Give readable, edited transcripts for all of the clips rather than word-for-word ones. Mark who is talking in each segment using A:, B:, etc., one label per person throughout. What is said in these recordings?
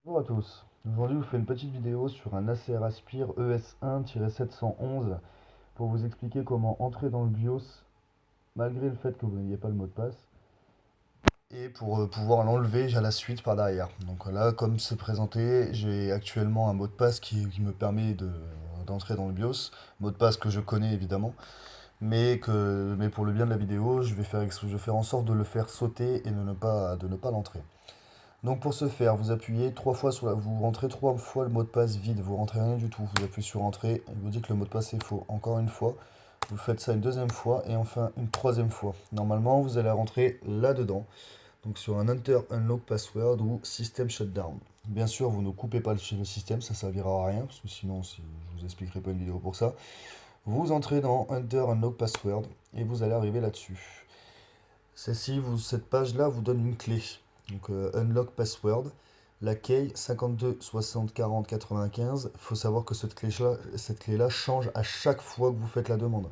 A: Bonjour à tous. Aujourd'hui, je vous fais une petite vidéo sur un Acer Aspire ES1-711 pour vous expliquer comment entrer dans le BIOS malgré le fait que vous n'ayez pas le mot de passe et pour pouvoir l'enlever à la suite par derrière. Donc là, comme c'est présenté, j'ai actuellement un mot de passe qui me permet d'entrer dans le BIOS, mot de passe que je connais évidemment, mais pour le bien de la vidéo, je vais faire en sorte de le faire sauter et de ne pas l'entrer. Donc pour ce faire, vous appuyez trois fois vous rentrez trois fois le mot de passe vide, vous rentrez rien du tout. Vous appuyez sur entrée, il vous dit que le mot de passe est faux. Encore une fois, vous faites ça une deuxième fois et enfin une troisième fois. Normalement, vous allez rentrer là-dedans, donc sur un Enter Unlock Password ou System Shutdown. Bien sûr, vous ne coupez pas le système, ça servira à rien, parce que sinon, je vous expliquerai pas une vidéo pour ça. Vous entrez dans Enter Unlock Password et vous allez arriver là-dessus. Cette page-là vous donne une clé. Donc Unlock Password, la key 52 60 40 95. Il faut savoir que cette clé-là change à chaque fois que vous faites la demande.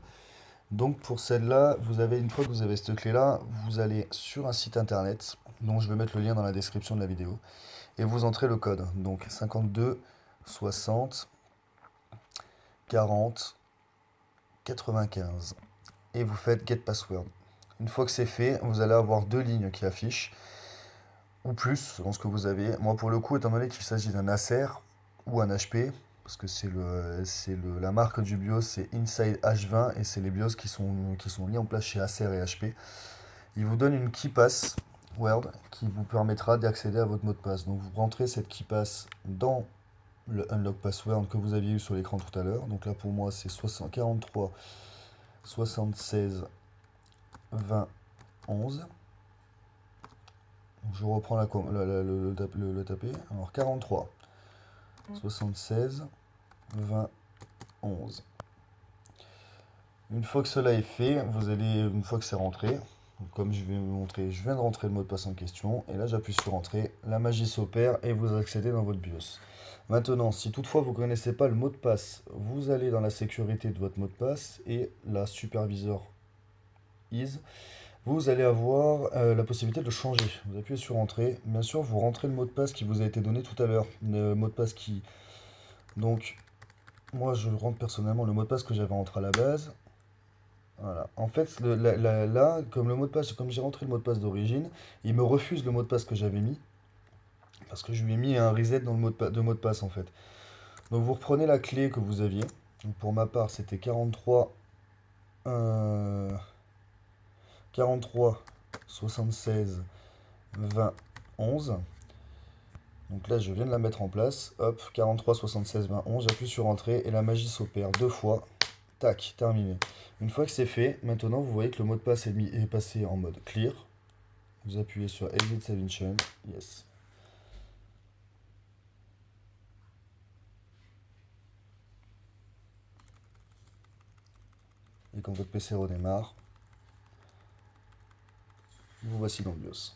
A: Donc pour celle-là, une fois que vous avez cette clé-là, vous allez sur un site internet, dont je vais mettre le lien dans la description de la vidéo, et vous entrez le code. Donc 52 60 40 95. Et vous faites Get Password. Une fois que c'est fait, vous allez avoir deux lignes qui affichent, ou plus, selon ce que vous avez. Moi, pour le coup, étant donné qu'il s'agit d'un Acer ou un HP, parce que la marque du BIOS, c'est Inside H20, et c'est les BIOS qui sont mis en place chez Acer et HP. Il vous donne une KeyPass Word qui vous permettra d'accéder à votre mot de passe. Donc, vous rentrez cette KeyPass dans le Unlock Password que vous aviez eu sur l'écran tout à l'heure. Donc là, pour moi, c'est 43 76 20 11. Je reprends le taper. Alors 43, 76, 20, 11. Une fois que cela est fait, une fois que c'est rentré, comme je vais vous montrer, je viens de rentrer le mot de passe en question, et là j'appuie sur entrée, la magie s'opère et vous accédez dans votre BIOS. Maintenant, si toutefois vous ne connaissez pas le mot de passe, vous allez dans la sécurité de votre mot de passe et la supervisor is. Vous allez avoir la possibilité de le changer. Vous appuyez sur Entrée. Bien sûr, vous rentrez le mot de passe qui vous a été donné tout à l'heure. Le mot de passe qui... Donc, moi, je rentre personnellement le mot de passe que j'avais rentré à la base. Voilà. En fait, là, comme le mot de passe, comme j'ai rentré le mot de passe d'origine, il me refuse le mot de passe que j'avais mis. Parce que je lui ai mis un reset dans le mot de passe, en fait. Donc, vous reprenez la clé que vous aviez. Donc, pour ma part, c'était 43... 43, 76, 20, 11. Donc là, je viens de la mettre en place. Hop, 43, 76, 20, 11. J'appuie sur Entrée et la magie s'opère deux fois. Tac, terminé. Une fois que c'est fait, maintenant, vous voyez que le mot de passe est passé en mode clear. Vous appuyez sur Exit Selection. Yes. Et quand votre PC redémarre, vous voici dans le BIOS.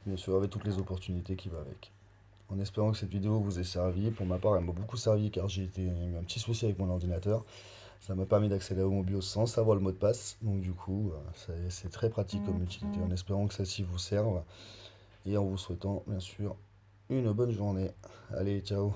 A: Bien sûr, avec toutes les opportunités qui vont avec. En espérant que cette vidéo vous ait servi. Pour ma part, elle m'a beaucoup servi car j'ai eu un petit souci avec mon ordinateur. Ça m'a permis d'accéder à mon BIOS sans savoir le mot de passe. Donc du coup, c'est très pratique comme utilité. En espérant que celle-ci vous serve. Et en vous souhaitant, bien sûr, une bonne journée. Allez, ciao!